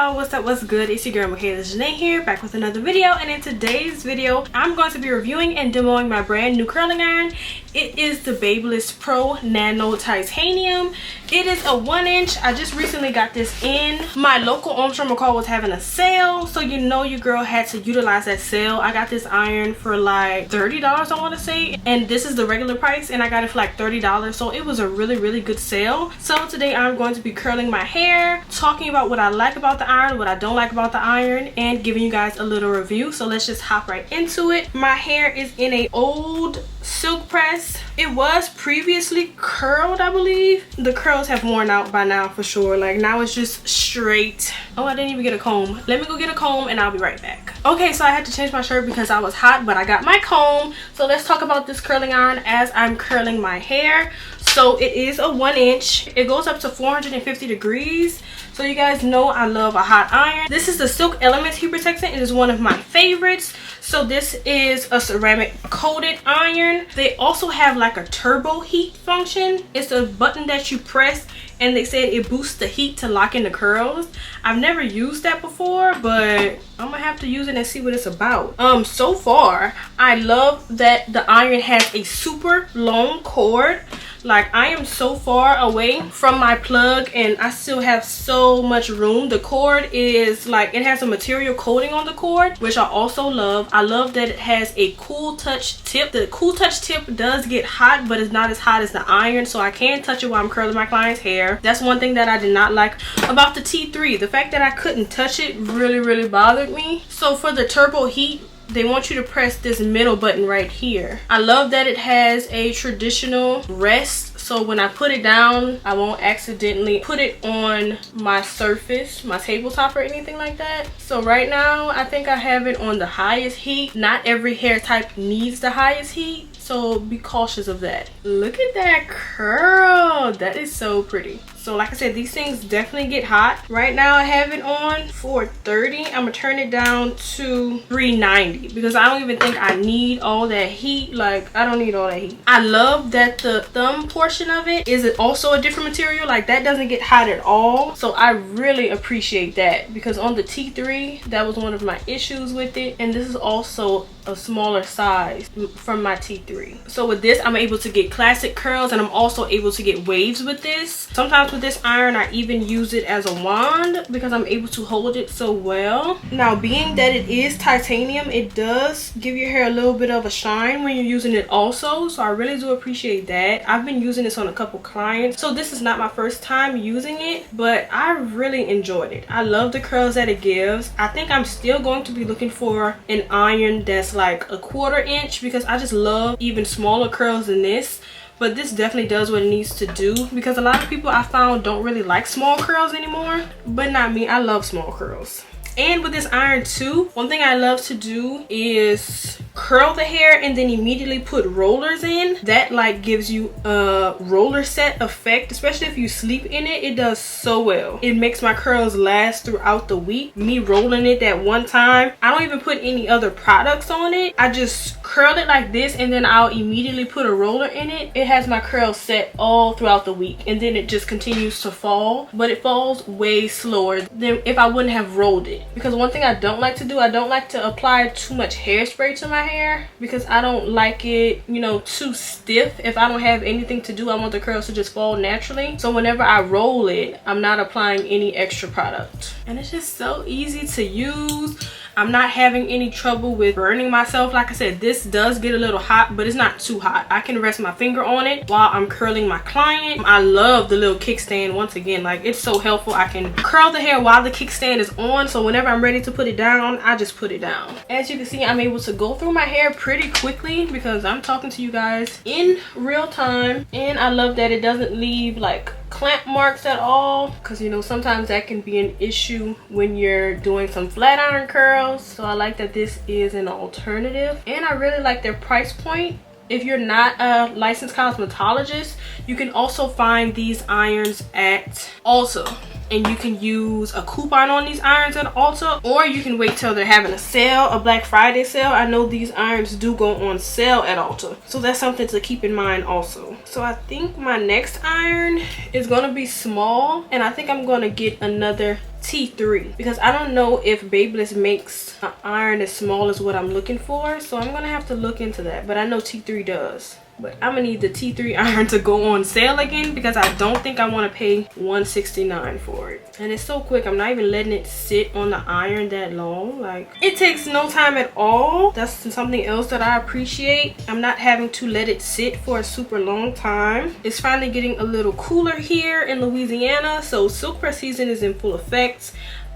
y'all, what's up, what's good? It's your girl Michaela Janae here, back with another video. And in today's video I'm going to be reviewing and demoing my brand new curling iron. It is the Babyliss Pro Nano Titanium. It is a 1-inch. I just recently got this in. My local Armstrong McCall was having a sale, so you know your girl had to utilize that sale. I got this iron for like $30, I want to say, and this is the regular price, and I got it for like $30, so it was a really good sale. So today I'm going to be curling my hair, talking about what I like about the iron, what I don't like about the iron, and giving you guys a little review. So let's just hop right into it. My hair is in a old silk press. It was previously curled, I believe. The curls have worn out by now for sure. Like now it's just straight. Oh, I didn't even get a comb. Let me go get a comb and I'll be right back. Okay, so I had to change my shirt because I was hot, but I got my comb. So let's talk about this curling iron as I'm curling my hair. So it is a 1-inch. It goes up to 450 degrees. So you guys know I love a hot iron. This is the Silk Elements heat protectant. It is one of my favorites. So this is a ceramic coated iron. They also have like a turbo heat function. It's a button that you press and they said it boosts the heat to lock in the curls. I've never used that before, but I'm gonna have to use it and see what it's about. So far I love that the iron has a super long cord. Like I am so far away from my plug and I still have so much room. The cord is like, it has a material coating on the cord, which I also love. I love that it has a cool touch tip. The cool touch tip does get hot, but it's not as hot as the iron, so I can touch it while I'm curling my client's hair. That's one thing that I did not like about the T3. The fact that I couldn't touch it really bothered me. So for the turbo heat, they want you to press this middle button right here. I love that it has a traditional rest, so when I put it down I won't accidentally put it on my surface, my tabletop or anything like that. So right now I think I have it on the highest heat. Not every hair type needs the highest heat, so be cautious of that. Look at that curl, that is so pretty. So like I said, these things definitely get hot. Right now I have it on 430. I'm gonna turn it down to 390 because I don't even think I need all that heat. Like I don't need all that heat. I love that the thumb portion of it is also a different material. Like that doesn't get hot at all. So I really appreciate that because on the T3 that was one of my issues with it, and this is also a smaller size from my T3. So with this I'm able to get classic curls, and I'm also able to get waves with this. Sometimes with this iron I even use it as a wand because I'm able to hold it so well. Now being that it is titanium, it does give your hair a little bit of a shine when you're using it also, so I really do appreciate that. I've been using this on a couple clients, so this is not my first time using it, but I really enjoyed it. I love the curls that it gives. I think I'm still going to be looking for an iron that's like a 1/4 inch because I just love even smaller curls than this. But this definitely does what it needs to do because a lot of people I found don't really like small curls anymore, but not me. I love small curls. And with this iron too, one thing I love to do is curl the hair and then immediately put rollers in. That like gives you a roller set effect, especially if you sleep in it. It does so well. It makes my curls last throughout the week. Me rolling it that one time, I don't even put any other products on it. I just curl it like this and then I'll immediately put a roller in it. It has my curls set all throughout the week, and then it just continues to fall, but it falls way slower than if I wouldn't have rolled it. Because one thing I don't like to do, I don't like to apply too much hairspray to my hair because I don't like it, you know, too stiff. If I don't have anything to do, I want the curls to just fall naturally. So whenever I roll it, I'm not applying any extra product, and it's just so easy to use. I'm not having any trouble with burning myself. Like I said, this does get a little hot, but it's not too hot. I can rest my finger on it while I'm curling my client. I love the little kickstand. Once again, like it's so helpful. I can curl the hair while the kickstand is on, so whenever I'm ready to put it down, I just put it down. As you can see, I'm able to go through my hair pretty quickly because I'm talking to you guys in real time, and I love that it doesn't leave like clamp marks at all, because you know sometimes that can be an issue when you're doing some flat iron curls. So I like that this is an alternative, and I really like their price point. If you're not a licensed cosmetologist, you can also find these irons at Ulta, and you can use a coupon on these irons at Ulta, or you can wait till they're having a sale, a Black Friday sale. I know these irons do go on sale at Ulta, so that's something to keep in mind also. So I think my next iron is gonna be small, and I think I'm gonna get another T3 because I don't know if Babyliss makes an iron as small as what I'm looking for, so I'm gonna have to look into that, but I know T3 does. But I'm gonna need the T3 iron to go on sale again because I don't think I want to pay $169 for it. And it's so quick. I'm not even letting it sit on the iron that long. Like, it takes no time at all. That's something else that I appreciate. I'm not having to let it sit for a super long time. It's finally getting a little cooler here in Louisiana, so silk press season is in full effect.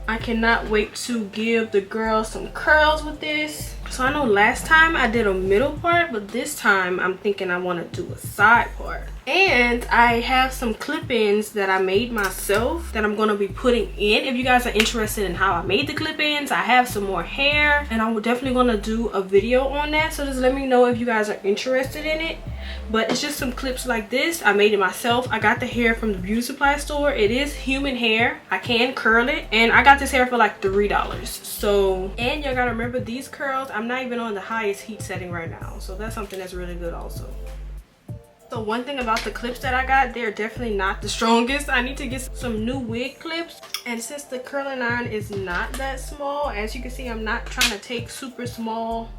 I cannot wait to give the girls some curls with this. So I know last time I did a middle part, but this time I'm thinking I want to do a side part. And I have some clip-ins that I made myself that I'm going to be putting in. If you guys are interested in how I made the clip-ins, I have some more hair and I'm definitely going to do a video on that. So just let me know if you guys are interested in it. But it's just some clips like this. I made it myself. I got the hair from the beauty supply store. It is human hair. I can curl it. And I got this hair for like $3. So, and y'all gotta remember these curls, I'm not even on the highest heat setting right now. So that's something that's really good also. So one thing about the clips that I got, they're definitely not the strongest. I need to get some new wig clips. And since the curling iron is not that small, as you can see, I'm not trying to take super small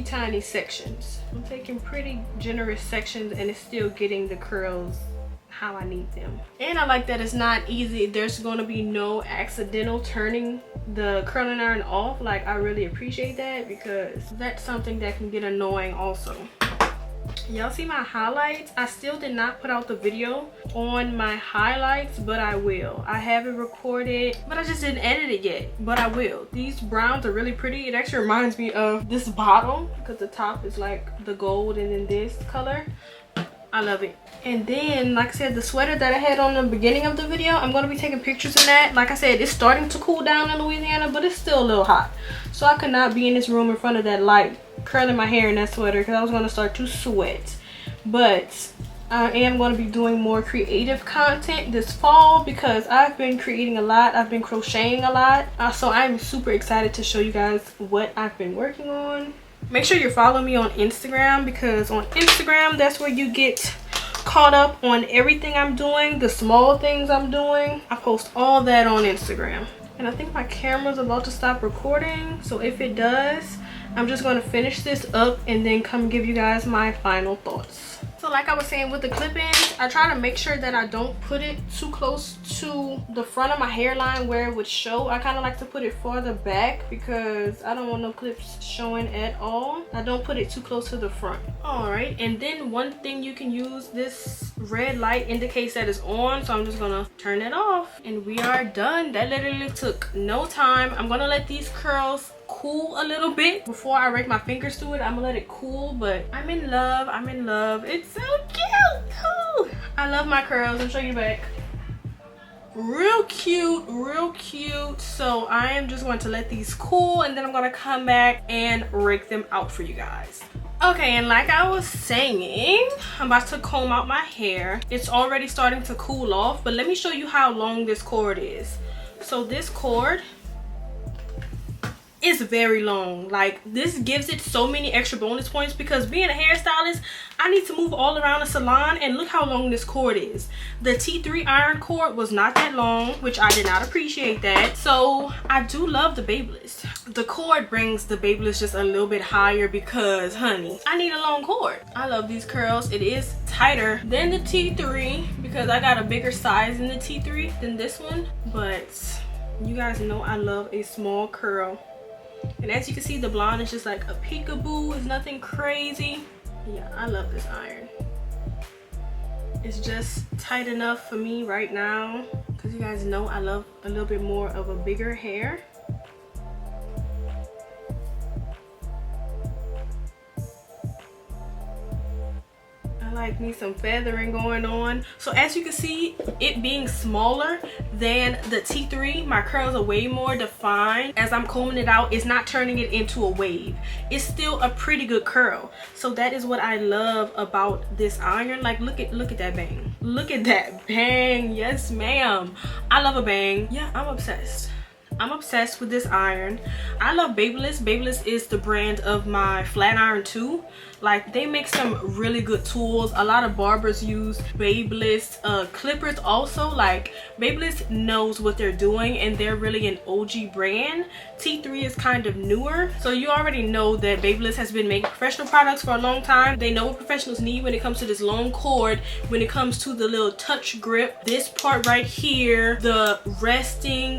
tiny sections. I'm taking pretty generous sections and it's still getting the curls how I need them. And I like that it's not easy. There's going to be no accidental turning the curling iron off. Like, I really appreciate that because that's something that can get annoying also. Y'all see my highlights? I still did not put out the video on my highlights, but I will. I have it recorded, but I just didn't edit it yet, but I will. These browns are really pretty. It actually reminds me of this bottom because the top is like the gold and then this color. I love it. And then, like I said, the sweater that I had on the beginning of the video, I'm going to be taking pictures in that. Like I said, it's starting to cool down in Louisiana, but it's still a little hot. So I could not be in this room in front of that light curling my hair in that sweater because I was going to start to sweat. But I am going to be doing more creative content this fall because I've been creating a lot. I've been crocheting a lot. So I'm super excited to show you guys what I've been working on. Make sure you follow me on Instagram because on Instagram, that's where you get caught up on everything I'm doing, the small things I'm doing. I post all that on Instagram. And I think my camera's about to stop recording. So if it does, I'm just going to finish this up and then come give you guys my final thoughts. So like I was saying with the clip-ins, I try to make sure that I don't put it too close to the front of my hairline where it would show. I kind of like to put it farther back because I don't want no clips showing at all. I don't put it too close to the front. Alright, and then one thing you can use, this red light indicates that it's on, so I'm just gonna turn it off and we are done. That literally took no time. I'm gonna let these curls cool a little bit before I rake my fingers through it. I'm gonna let it cool, but I'm in love. I'm in love. It's so cute. Ooh. I love my curls. I'll show you back. Real cute, real cute. So I am just going to let these cool and then I'm gonna come back and rake them out for you guys. Okay, and like I was saying, I'm about to comb out my hair. It's already starting to cool off, but let me show you how long this cord is. So this cord is very long. Like, this gives it so many extra bonus points because being a hairstylist, I need to move all around the salon, and look how long this cord is. The T3 iron cord was not that long, which I did not appreciate that. So I do love the Babyliss. The cord brings the Babyliss just a little bit higher because, honey, I need a long cord. I love these curls. It is tighter than the T3 because I got a bigger size in the T3 than this one, but you guys know I love a small curl. And as you can see, the blonde is just like a peekaboo. It's nothing crazy. Yeah, I love this iron. It's just tight enough for me right now because you guys know I love a little bit more of a bigger hair. I like me some feathering going on. So as you can see, it being smaller than the T3, my curls are way more defined. As I'm combing it out, it's not turning it into a wave. It's still a pretty good curl. So that is what I love about this iron. Like, look at that bang. Look at that bang. Yes, ma'am. I love a bang. Yeah, I'm obsessed. I'm obsessed with this iron. I love Babyliss. Babyliss is the brand of my flat iron too. Like, they make some really good tools. A lot of barbers use Babyliss clippers also. Like, Babyliss knows what they're doing, and they're really an OG brand. T3 is kind of newer, so you already know that Babyliss has been making professional products for a long time. They know what professionals need when it comes to this long cord, when it comes to the little touch grip, this part right here, the resting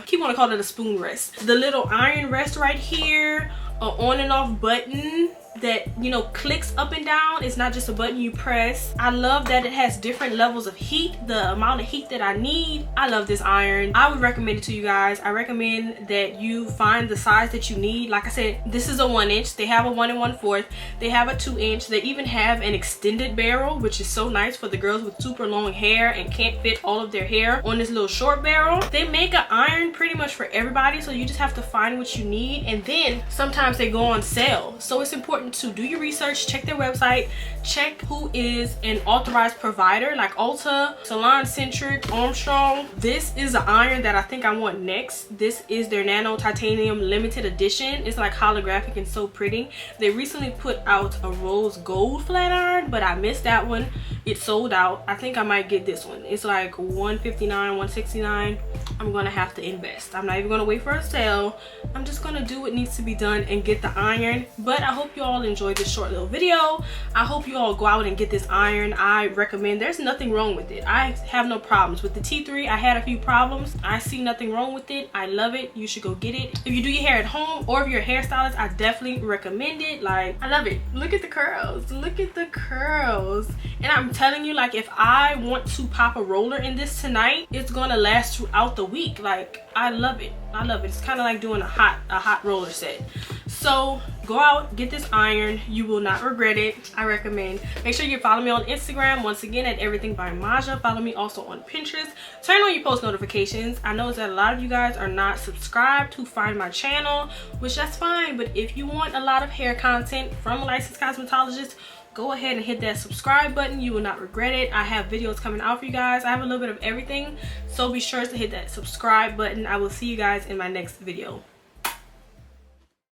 keep on to call it a spoon rest, the little iron rest right here, on and off button that, you know, clicks up and down. It's not just a button you press. I love that it has different levels of heat, the amount of heat that I need. I love this iron. I would recommend it to you guys. I recommend that you find the size that you need. Like I said, this is a 1 inch. They have a 1 1/4. They have a 2 inch. They even have an extended barrel, which is so nice for the girls with super long hair and can't fit all of their hair on this little short barrel. They make an iron pretty much for everybody, so you just have to find what you need, and then sometimes they go on sale. So it's important to do your research, check their website, check who is an authorized provider like Ulta, Salon Centric, Armstrong. This is an iron that I think I want next. This is their Nano Titanium limited edition. It's like holographic and so pretty. They recently put out a rose gold flat iron, but I missed that one. It sold out. I think I might get this one. It's like $159, $169. I'm gonna have to invest. I'm not even gonna wait for a sale. I'm just gonna do what needs to be done and get the iron. But I hope you all enjoyed this short little video. I hope you all go out and get this iron. I recommend. There's nothing wrong with it. I have no problems with the T3. I had a few problems. I see nothing wrong with it. I love it. You should go get it. If you do your hair at home, or if you're a hairstylist, I definitely recommend it. Like, I love it. Look at the curls. Look at the curls. And I'm telling you, like, if I want to pop a roller in this tonight, it's gonna last throughout the week. Like, I love it. I love it. It's kind of like doing a hot roller set. So go out, get this iron. You will not regret it. I recommend. Make sure you follow me on Instagram, once again, at Everything by Maja. Follow me also on Pinterest. Turn on your post notifications. I know that a lot of you guys are not subscribed to find my channel, which that's fine. But if you want a lot of hair content from a licensed cosmetologist, go ahead and hit that subscribe button. You will not regret it. I have videos coming out for you guys. I have a little bit of everything, so be sure to hit that subscribe button. I will see you guys in my next video.